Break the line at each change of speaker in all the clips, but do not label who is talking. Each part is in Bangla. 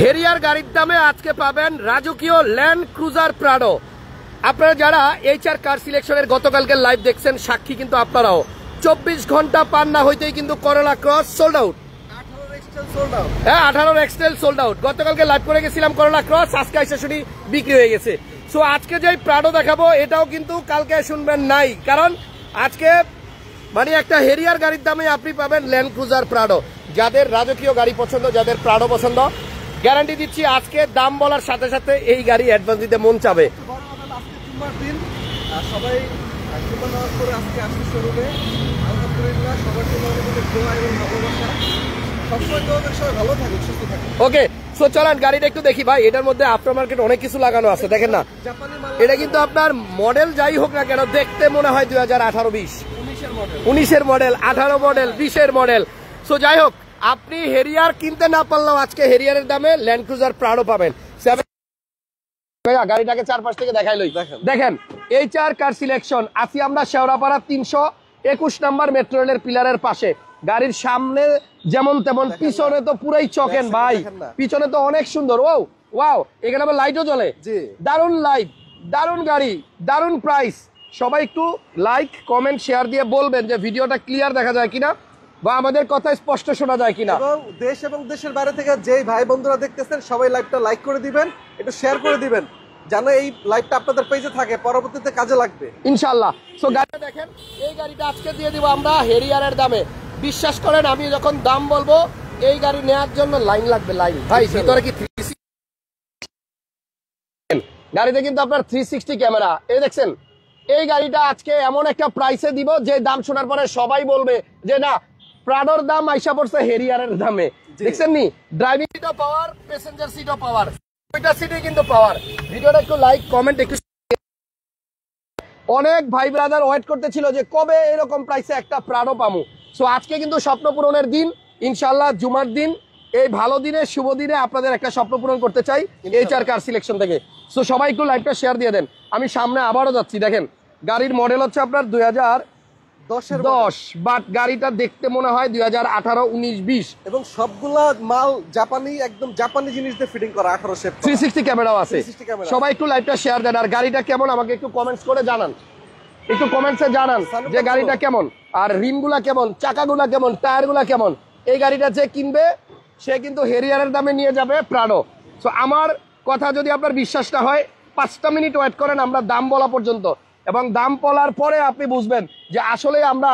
হেরিয়ার গাড়ির দামে আজকে পাবেন রাজকীয় ল্যান্ড ক্রুজার প্রাডো। আপনারা যারা এইচআর কার সিলেকশনের গতকালকের লাইভ দেখছেন সাক্ষী কিন্তু আপনারাও 24 ঘন্টা পার না হইতেই কিন্তু করোলা ক্রস সোল্ড আউট। হ্যাঁ 18 এক্সটেল সোল্ড আউট। গতকালকে লাইভ করে গেছিলাম করোলা ক্রস, আজকে এসে শুনি বিক্রি হয়ে গেছে। সো আজকে যে প্রাডো দেখাবো এটাও কিন্তু কালকে শুনবেন নাই, কারণ আজকে মানে একটা হেরিয়ার গাড়ির দামে আপনি পাবেন ল্যান্ড ক্রুজার প্রাডো। যাদের রাজকীয় গাড়ি পছন্দ, যাদের প্রাডো পছন্দ, গ্যারান্টি দিচ্ছি আজকে দাম বলার সাথে সাথে এই গাড়ি অ্যাডভান্স দিতে মন চাবে। ওকে, সো চলেন গাড়িটা একটু দেখি ভাই। এটার মধ্যে আফটার মার্কেট অনেক কিছু লাগানো আছে, দেখেন না। এটা কিন্তু আপনার মডেল যাই হোক না কেন দেখতে মনে হয় 2018-20, 19-এর মডেল, 18 মডেল, 20-এর মডেল। সো যাই হোক, আপনি হেরিয়ার কিনতে না পারলেও আজকে হেরিয়ারের দামে ল্যান্ড ক্রুজার প্রাডো পাবেন। গাড়িটাকে চারপাশ থেকে দেখাইলই। দেখেন এইচআর কার সিলেকশন, আছি আমরা শেওড়াপাড়া 321 নাম্বার মেট্রো রেলের পিলারের পাশে। গাড়ির সামনে যেমন তেমন, পিছনে তো পুরাই চকেন ভাই, পিছনে তো অনেক সুন্দর। ওয়াও ওয়াও, এখানে আবার লাইটও জ্বলে। দারুন লাইট, দারুন গাড়ি, দারুন প্রাইস। সবাই একটু লাইক কমেন্ট শেয়ার দিয়ে বলবেন যে ভিডিওটা ক্লিয়ার দেখা যায় কিনা বা আমাদের কথা স্পষ্ট শোনা যায় কিনা।
এবং দেশ এবং দেশের বাইরে থেকে যেই ভাই বন্ধুরা দেখতেছেন সবাই লাইভটা লাইক করে দিবেন, একটু শেয়ার করে দিবেন, যেন এই লাইভটা আপনাদের পেজে থাকে, পরবর্তীতে কাজে লাগবে ইনশাআল্লাহ।
সো গাড়িটা দেখেন, এই গাড়িটা আজকে দিয়ে দিব আমরা হেরিয়ারের দামে। বিশ্বাস করেন, আমি যখন দাম বলবো এই গাড়ি নেওয়ার জন্য লাইন লাগবে, লাইন ভাই। ভিতরে কি গাড়িতে কিন্তু আপনার 360 ক্যামেরা, এই দেখছেন। এই গাড়িটা আজকে এমন একটা প্রাইসে দিব যে দাম শোনার পরে সবাই বলবে যে না, প্রাডোর দাম আইসা পড়ছে হেরিয়ারের দামে। দেখছেন নি, ড্রাইভিং সিটও পাওয়ার, প্যাসেঞ্জার সিটও পাওয়ার, দুইটা সিটে কিন্তু পাওয়ার। ভিডিওটা একটু লাইক কমেন্ট একটু। অনেক ভাই ব্রাদার ওয়েট করতেছিল যে কবে এরকম প্রাইসে একটা প্রাডো পামু। সো আজকে কিন্তু স্বপ্ন পূরণের দিন ইনশাআল্লাহ, জুমার দিন। এই ভালো দিনে, শুভ দিনে আপনাদের একটা স্বপ্ন পূরণ করতে চাই এইচআর কার সিলেকশন থেকে। সো সবাই একটু লাইভটা শেয়ার দিয়ে দেন। আমি সামনে আবারও যাচ্ছি। দেখেন গাড়ির মডেল হচ্ছে আপনার 2010, বাট গাড়িটা দেখতে মনে হয় 2018, 19, 20
এবং সবগুলা মাল জাপানি, একদম জাপানি জিনিস দিয়ে ফিটিং করা। 18
360 ক্যামেরাও আছে। সবাই একটু লাইভটা শেয়ার দেন। আর গাড়িটা কেমন আমাকে একটু কমেন্টস করে জানান, একটু কমেন্টসে জানান যে গাড়িটা কেমন, আর রিমগুলা কেমন, চাকাগুলা কেমন, টায়ারগুলা কেমন। এই গাড়িটা যে কিনবে সে কিন্তু হেরিয়ারের দামে নিয়ে যাবে প্রাডো। সো আমার কথা যদি আপনার বিশ্বাস না হয়, 5টা মিনিট ওয়েট করেন আমরা দাম বলা পর্যন্ত, এবং দাম বলার পরে আপনি বুঝবেন যে আসলে আমরা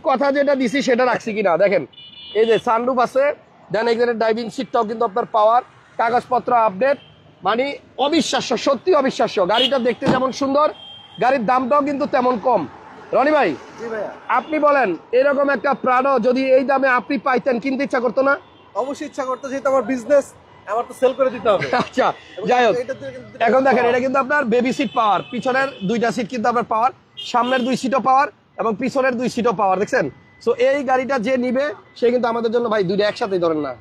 কথা যেটা দিছি সেটা রাখছি কিনা। দেখেন এই যে সানরুফ আছে, দেন এখানে ড্রাইভিং সিটটাও কিন্তু আপনার পাওয়ার, কাগজপত্র আপডেট, মানে অবিশ্বাস্য, সত্যি অবিশ্বাস্য। গাড়িটা দেখতে যেমন সুন্দর, গাড়ির দামটাও কিন্তু তেমন কম। রনি ভাই, আপনি বলেন, এরকম একটা প্রাডো যদি এই দামে আপনি পাইতেন, কিনতে ইচ্ছা করতো না?
অবশ্যই ইচ্ছা করতো, যেহেতু আমার বিজনেস, আমার তো সেল করে দিতে হবে।
আচ্ছা যাই হোক, এখন দেখেন এটা কিন্তু আপনার বেবি সিট পাওয়ার, পিছনের 2টা সিট কিন্তু আপনার পাওয়ার, সামনের 2 সিটও পাওয়ার এবং পিছনের 2 সিটও পাওয়ার। দেখছেন? সো এই গাড়িটা যে নিবে সে কিন্তু আমাদের জন্য ভাই 2টা একসাথেই ধরেন না।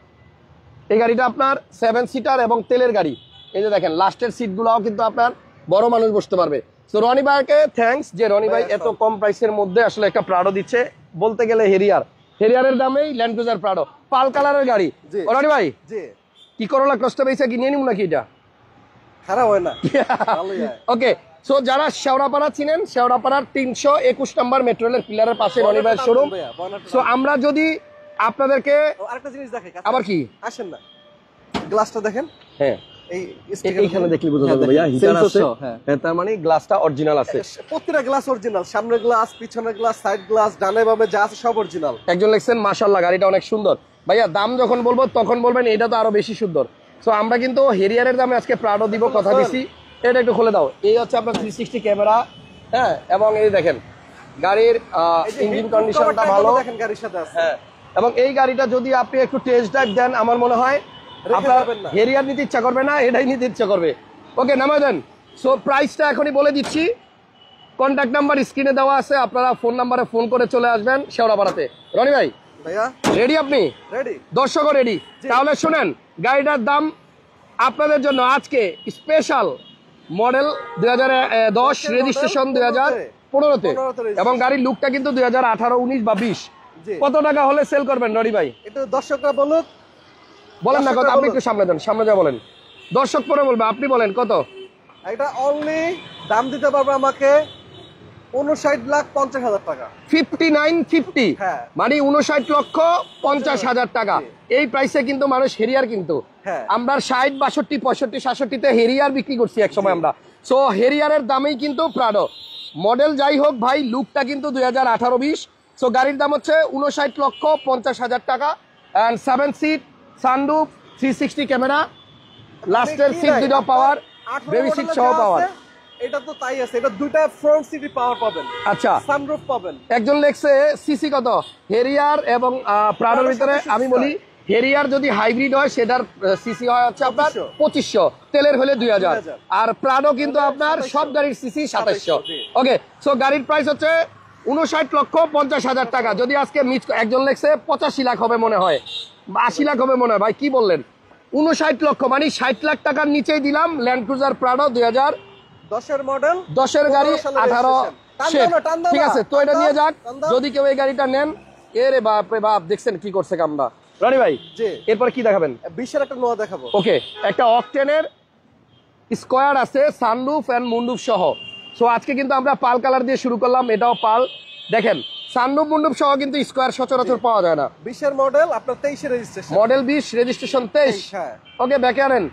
এই গাড়িটা আপনার 7 সিটার এবং তেলের গাড়ি। এই যে দেখেন লাস্টের সিটগুলোও কিন্তু আপনার বড় মানুষ বসতে পারবে। সো রনি ভাইকে থ্যাঙ্কস যে রনি ভাই এত কম প্রাইসের মধ্যে আসলে একটা প্রাডো দিচ্ছে। বলতে গেলে হেরিয়ারের দামেই ল্যান্ড ক্রুজার প্রাডো, পাল কালারের গাড়ি। রনি ভাই কি করলা কষ্ট পেয়েছে, কি নিয়ে নিব নাকি? এটা
খারাপ হয় না।
ওকে, সো যারা শেওড়াপাড়া চিনেন, শেওড়াপাড়ার 321 নাম্বার মেট্রো রেলের পিলারের পাশে রনি ভাইয়ের শোরুম। সো আমরা যদি আপনাদেরকে
আরেকটা জিনিস দেখাই,
আবার কি আসেন
না, গ্লাসটা দেখেন।
হ্যাঁ এইখানে দেখলে বোঝা যাবে ভাইয়া, হিটার আছে। হ্যাঁ, তার মানে গ্লাসটা অরিজিনাল আছে।
প্রত্যেকটা গ্লাস অরিজিনাল, সামনের গ্লাস, পিছনের গ্লাস, সাইড গ্লাস, ডানে বামে যা আছে সব অরিজিনাল।
একজন লিখছেন মাশাআল্লাহ গাড়িটা অনেক সুন্দর। ভাইয়া দাম যখন বলবো তখন বলবেন এটা তো আরো বেশি সুন্দর। সো আমরা কিন্তু হেরিয়ারের দামে আজকে প্রাডো দিব, কথা দিছি। এটা একটু খুলে দাও। এই হচ্ছে আপনার 360 ক্যামেরা, হ্যাঁ, এবং এই দেখেন গাড়ির ইঞ্জিন কন্ডিশনটা ভালো,
দেখেন গাড়ির সাথে আছে।
হ্যাঁ, এবং এই গাড়িটা যদি আপনি একটু টেস্ট ড্রাইভ দেন, আমার মনে হয় আপনার হেরিয়ার নিতে ইচ্ছা করবে না, এটাই নিতে ইচ্ছা করবে। ওকে, নামাই দেন। সো প্রাইসটা এখনই বলে দিচ্ছি। কন্ট্যাক্ট নাম্বার স্ক্রিনে দেওয়া আছে, আপনারা ফোন নাম্বারে ফোন করে চলে আসবেন শেওড়াপাড়াতে। রনি ভাই রেডি? আপনি
রেডি?
দর্শকও রেডি? তাহলে শুনেন, গাড়িটার দাম আপনাদের জন্য আজকে স্পেশাল, মডেল 2010, রেজিস্ট্রেশন 2015-তে, এবং গাড়ির লুকটা কিন্তু 2018, 19 বা 20। কত টাকা হলে সেল করবেন রনি ভাই?
এটা দর্শকরা বলুক,
বলেন না কত, আপনি একটু সামনে দেন, সামনে যা বলেন, দর্শক পরে বলবে, আপনি বলেন কত।
এটা অনলি দাম দিতে পারবে আমাকে 59,50,000 টাকা।
5950,
হ্যাঁ।
মানে 59,50,000 টাকা। এই প্রাইসে কিন্তু মানুষ হেরিয়ার কিন্তু
হ্যাঁ।
আমরা 60, 62, 65, 67-তে হেরিয়ার বিক্রি করছি এক সময় আমরা। সো হেরিয়ারের দামেই কিন্তু প্রাডো মডেল যাই হোক ভাই, লুকটা কিন্তু 2018-20। সো গাড়ির দাম হচ্ছে 59,50,000 টাকা। অ্যান্ড 7 সিট, সানরুফ, 360 ক্যামেরা, লাস্টের সিট দুটো পাওয়ার, বেবি সিট সহ পাওয়ার।
এটা তো তাই আছে, এটা দুইটা ফ্রন্ট সিটি পাওয়ার পাবেন।
আচ্ছা,
সানরুফ পাবেন।
একজন লেখছে সিসি কত হেরিয়ার এবং প্রাডোর ভিতরে। আমি বলি হেরিয়ার যদি হাইব্রিড হয় সেটার সিসি হয় হচ্ছে আপনার 2500, তেলের হলে 2000, আর প্রাডো কিন্তু আপনার সব গাড়ির সিসি 2700। ওকে, সো গাড়ির প্রাইস হচ্ছে 59,50,000 টাকা। যদি আজকে একজন লেখছে 85 লাখ হবে মনে হয়, 80 লাখ হবে মনে হয়। ভাই কি বললেন? 59 লক্ষ মানে 60 লাখ টাকার নিচেই দিলাম ল্যান্ড ক্রুজার প্রাডো
2010 মডেল,
10-এর গাড়ি 18 শেপ। ঠিক আছে, তো এটা নিয়ে যাক যদি কেউ এই গাড়িটা নেন। এরে বাপ রে বাপ, দেখছেন কি করছে কামটা রনি ভাই। এরপর কি দেখাবেন?
20-এর একটা নোয়া দেখাবো।
ওকে, একটা অকটেনের স্কয়ার আছে, সানরুফ এন্ড মুন্ডুপ সহ। সো আজকে কিন্তু আমরা পাল কালার দিয়ে শুরু করলাম, এটাও পাল। দেখেন সানরুফ মুন্ডুপ সহ কিন্তু স্কয়ার সচরাচর পাওয়া যায় না।
20-এর মডেল, আপনার 23-এর রেজিস্ট্রেশন,
মডেল 20, রেজিস্ট্রেশন 23।
হ্যাঁ।
ওকে, ব্যাকে আনেন।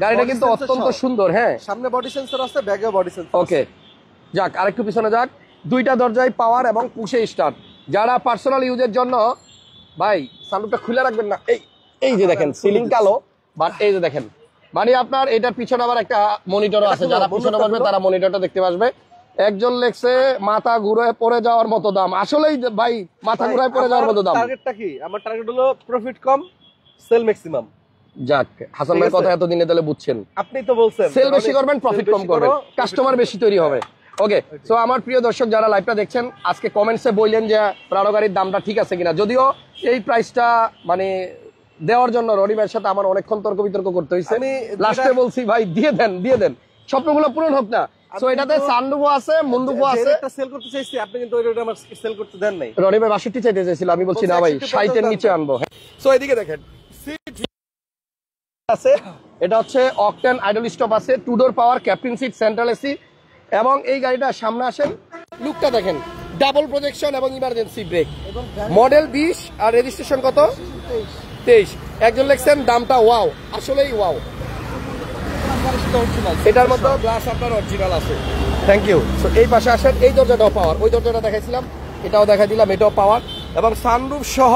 গাড়িটা কিন্তু অত্যন্ত সুন্দর। হ্যাঁ,
সামনে বডি সেন্সর আছে, ব্যাকে বডি সেন্সর।
ওকে, যাক আরেকটু পিছনে যাক। দুইটা দরজায় পাওয়ার এবং পুশে স্টার্ট। যারা পার্সোনাল ইউজের জন্য, ভাই সানরুফটা খুলে রাখবেন না। এই যে দেখেন সিলিং কালো, বাট এই যে দেখেন মানে আপনার এটার পিছনে আবার একটা মনিটরও আছে। যারা পিছনে বসবে তারা মনিটরটা দেখতে পাসবে। একজন লেখছে মাথা ঘুরে পড়ে যাওয়ার মতো দাম। আসলেই ভাই মাথা ঘুরে পড়ে যাওয়ার মতো দাম।
টার্গেটটা কি? আমার টার্গেট হলো প্রফিট কম, সেল ম্যাক্সিমাম।
যাক, হাসান ভাইয়ের কথা এতদিনে তাহলে বুঝছেন।
আপনি তো বলছেন
সেল বেশি করবেন, প্রফিট কম করবেন, কাস্টমার বেশি তৈরি হবে। ওকে, সো আমার প্রিয় দর্শক যারা লাইভটা দেখছেন, আজকে কমেন্টসে বললেন যে প্রাডো গাড়ির দামটা ঠিক আছে কিনা। যদিও এই প্রাইসটা মানে দেওয়ার জন্য রনি ভাইয়ের সাথে আমার অনেকক্ষণ তর্ক বিতর্ক করতে হয়েছে। আমি লাস্টে বলছি ভাই দিয়ে দেন, স্বপ্নগুলো পূরণ হোক না। সো এটাতে সানরুফও আছে, মুন্ডুফও আছে।
একটা সেল করতে চাইছি, আপনি কিন্তু ওইটা আমার সেল করতে দেন নাই।
রনি ভাই 62 চাইতে চাইছিল, আমি বলছি না ভাই 60 এর নিচে আনবো। সো এদিকে দেখেন সিট আছে, এটা হচ্ছে অকটেন আইডল স্টপ আছে, 2 ডোর পাওয়ার, ক্যাপ্টেন সিট, সেন্ট্রাল এসি। এবং এই গাড়িটা সামনে আসেন, লুকটা দেখেন, ডাবল প্রজেকশন এবং ইমার্জেন্সি ব্রেক। মডেল 20 আর রেজিস্ট্রেশন কত? 23। একজন লেখছেন দামটা ওয়াও, আসলেই ওয়াও। এটার মধ্যে গ্লাস আপনার অরিজিনাল আছে। Thank you. সো এই পাশে আসেন, এই দরজাটাও পাওয়ার, ওই দরজাটা দেখাইছিলাম, এটাও দেখা দিলাম, এটাও পাওয়ার। এবং সানরুফ সহ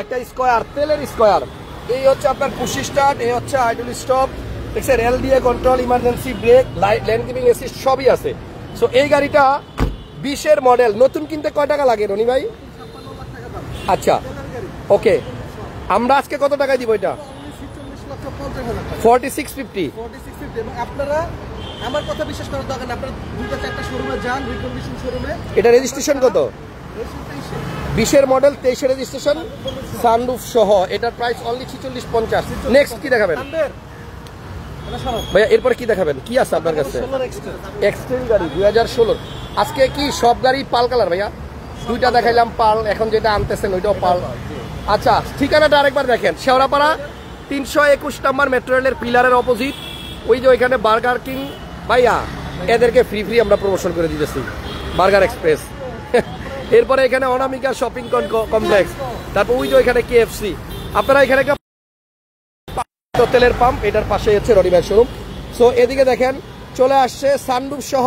একটা স্কয়ার, তেলের স্কয়ার। এই হচ্ছে আপনার পুশ স্টার্ট, এই হচ্ছে আইডল স্টপ, দেখছেন LDA control, emergency break, lane giving assist সবই আছে। সো এই গাড়িটা 20-এর মডেল, নতুন কিনতে কয় টাকা লাগে রনি ভাই? আচ্ছা, ওকে, আমরা আজকে কত টাকায় দিব এটা? 4650।
আপনারা আমার কথা বিশ্বাস করার দরকার নেই, আপনারা 2-4টা শোরুমে যান, রিকন্ডিশন শোরুমে।
এটা রেজিস্ট্রেশন কত? 20-এর মডেল, 23-এর রেজিস্ট্রেশন, সানরুফ সহ। এটার প্রাইস অনলি 4650। নেক্সট কি দেখাবেন ভাইয়া? এরপরে কি দেখাবেন? কি আছে আপনার কাছে? এক্সটেল গাড়ি 2016। আজকে কি সব গাড়ি পাল কালার ভাইয়া? দুইটা দেখাইলাম পাল, এখন যেটা আনতেছেন ওইটাও পাল। আচ্ছা, ঠিকানাটা আরেকবার দেখেন, শেওড়াপাড়া 321 নম্বর মেট্রো রেলের পিলারের অপোজিট। ওই যে ওইখানে বার্গার কিং ভাইয়া, এদেরকে ফ্রি আমরা প্রমোশন করে দিতেছি, বার্গার এক্সপ্রেস। এরপরে এখানে অনামিকা শপিং কমপ্লেক্স, তারপর ওই যে ওইখানে কেএফসি। আপনারা এখানে তেলের পাম্প, এটার পাশে হচ্ছে রনি ভাই শোরুম। সো এদিকে দেখেন চলে আসছে সানরুফ সহ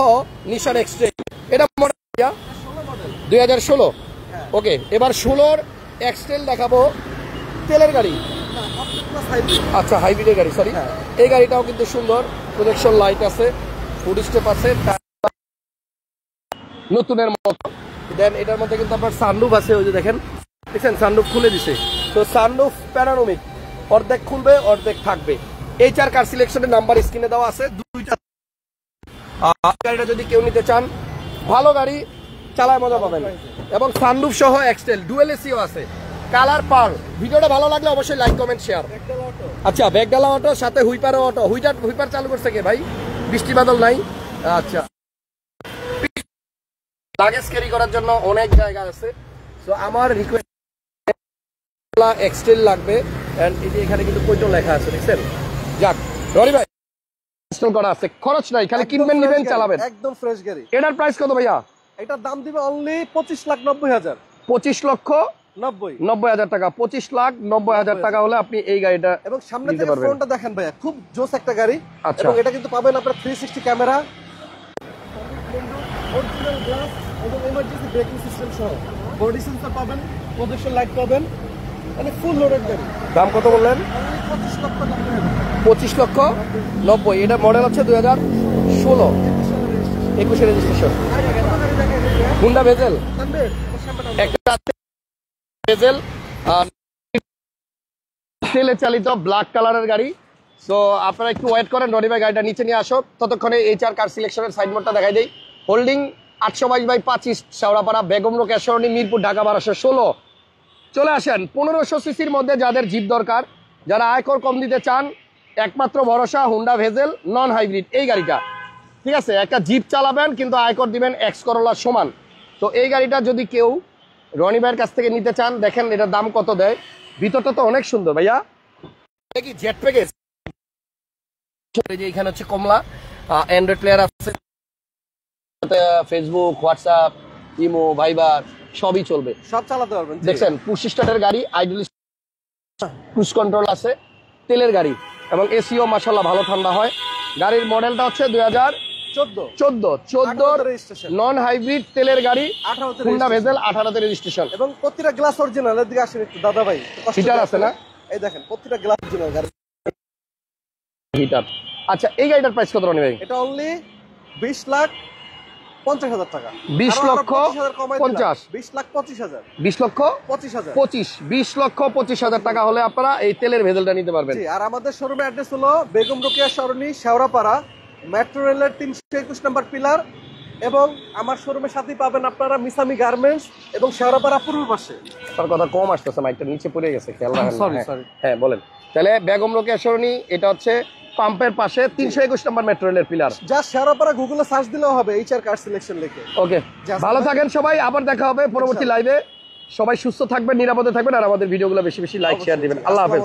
নিশান এক্সট্রেম। এটা মডেল 2016। ওকে, এবার 16-র এক্সটেল দেখাবো, তেলের গাড়ি। আচ্ছা, হাইব্রিডের গাড়ি, সরি। এই গাড়িটাও কিন্তু সুন্দর, প্রজেকশন লাইট আছে, ফুড স্টেপ আছে, নতুনের মতো। দেন এটার মধ্যে কিন্তু আপনার সানরুফ আছে, ওই যে দেখেন, দেখছেন সানরুফ খুলে দিছে। তো সানরুফ প্যানোরামিক, অর্ধেক খুলবে অর্ধেক থাকবে। এই 4 কার সিলেকশনের নাম্বার স্ক্রিনে দেওয়া আছে। দুইটা গাড়িটা যদি কেউ নিতে চান, ভালো গাড়ি, চালায় মজা পাবেন। এবং সানরুফ সহ এক্সটেল, ডুয়েল এসিও আছে, কালার পার। ভিডিওটা ভালো লাগলে অবশ্যই লাইক কমেন্ট শেয়ার। আচ্ছা, ব্যাগডালা অটো, সাথে হুইপারও অটো। হুইপার চালু করছে কে ভাই? বৃষ্টি বাদল নাই। আচ্ছা, লাগেজ ক্যারি করার জন্য অনেক জায়গা আছে। তো আমার রিকোয়েস্ট এক্সটেল লাগবে, এন্ড এই যে এখানে কিন্তু কৈটো লেখা আছে দেখছেন। যাক রনি ভাই ইনস্টল করা আছে, খরচ নাই, খালি কিনবেন নিবেন চালাবেন,
একদম ফ্রেশ গাড়ি।
এটার প্রাইস কত ভাইয়া?
এটার দাম দিবে অনলি 25,90,000।
25,90,000 টাকা। 25,90,000 টাকা হলে আপনি এই গাড়িটা
এবং সামনে থেকে ফ্রন্টটা দেখেন ভাইয়া, খুব জোস একটা গাড়ি।
আচ্ছা,
এবং এটা কিন্তু পাবেন আপনারা 360 ক্যামেরা, অরিজিনাল গ্লাস এবং ইমার্জেন্সি ব্রেকিং সিস্টেম সহ। বডি সেন্সর পাবেন, প্রজেকশন লাইট পাবেন, মানে ফুল লোডেড গাড়ি।
দাম কত বললেন? 25,90,000। এটা মডেল হচ্ছে 2016, 21 রেজিস্ট্রেশন। হুন্ডা ভেজেল একটা ভেজেল তেলে চালিত ব্ল্যাক কালারের গাড়ি। সো আপনারা একটু ওয়েট করেন, রনি ভাই গাড়িটা নিচে নিয়ে আসো, ততক্ষণে HR কার সিলেকশনের সাইনবোর্ডটা দেখাই দেই। হোল্ডিং 822/25 শেওড়াপাড়া, বেগম রোকেয়া সরণি, মিরপুর, ঢাকা 1216। চলে আসেন 1500 সিসির মধ্যে যাদের জিপ দরকার, যারা আয়কর কম দিতে চান, একমাত্র ভরসা হুন্ডা ভেজেল নন হাইব্রিড এই গাড়িটা। ঠিক আছে, একটা জিপ চালাবেন কিন্তু আয়কর দিবেন এক্স করোলার সমান। তো এই গাড়িটা যদি কেউ রনি ভাইয়ের কাছ থেকে নিতে চান, দেখেন এটার দাম কত দেয়। ভিতরটা তো অনেক সুন্দর ভাইয়া। কি জেট প্যাকেজ, এখানে হচ্ছে কমলা, অ্যান্ড্রয়েড প্লেয়ার আছে, ফেসবুক, হোয়াটসঅ্যাপ, ইমো, ভাইবার সবই চলবে,
সব চালাতে পারবেন।
দেখছেন পুশ স্টার্টের গাড়ি, আইডল ক্রুজ কন্ট্রোল আছে, তেলের গাড়ি এবং এসিও মাশাআল্লাহ ভালো ঠান্ডা হয়। গাড়ির মডেলটা হচ্ছে 2014 নন হাইব্রিড তেলের গাড়ি, হুন্ডা ভেজেল, 18তে রেজিস্ট্রেশন
এবং প্রতিটা গ্লাস অরিজিনাল। এর দিকে আসেন একটু দাদা ভাই,
হিটার আছে না?
এই দেখেন প্রতিটা গ্লাস অরিজিনাল গাড়ি
হিটার। আচ্ছা, এই গাড়িটার প্রাইস কত রনি ভাই?
এটা অনলি 20,50,000 টাকা।
20,50,000,
20,25,000,
20,25,000,
25,000,
20,25,000 টাকা হলে আপনারা এই তেলের ভেজেলটা নিতে পারবেন।
জি। আর আমাদের শোরুমের অ্যাড্রেস হলো বেগম রোকেয়া সরণি, শেওড়াপাড়া, মেট্রো রেলের 321 নম্বর পিলার। এবং আমার শোরুমের সাথেই পাবেন আপনারা মিসামি গার্মেন্টস এবং শেওড়াপাড়া পূর্ব পাশে।
তার কথা কম আসতেছে, মাইকটা নিচে পড়ে গেছে, খেয়াল রাখেন।
সরি।
হ্যাঁ বলেন। তাহলে বেগম রোকেয়া সরণি, এটা হচ্ছে পাম্পের পাশে 321 নম্বর মেট্রো রেলের পিলার।
যা শেওড়াপাড়া গুগলে সার্চ দিলেও হবে HR কার সিলেকশন লিখে।
ওকে, ভালো থাকেন সবাই, আবার দেখা হবে পরবর্তী লাইভে। সবাই সুস্থ থাকবেন, নিরাপদে থাকবেন, আর আমাদের ভিডিওগুলো বেশি বেশি লাইক শেয়ার দিবেন। আল্লাহ হাফেজ।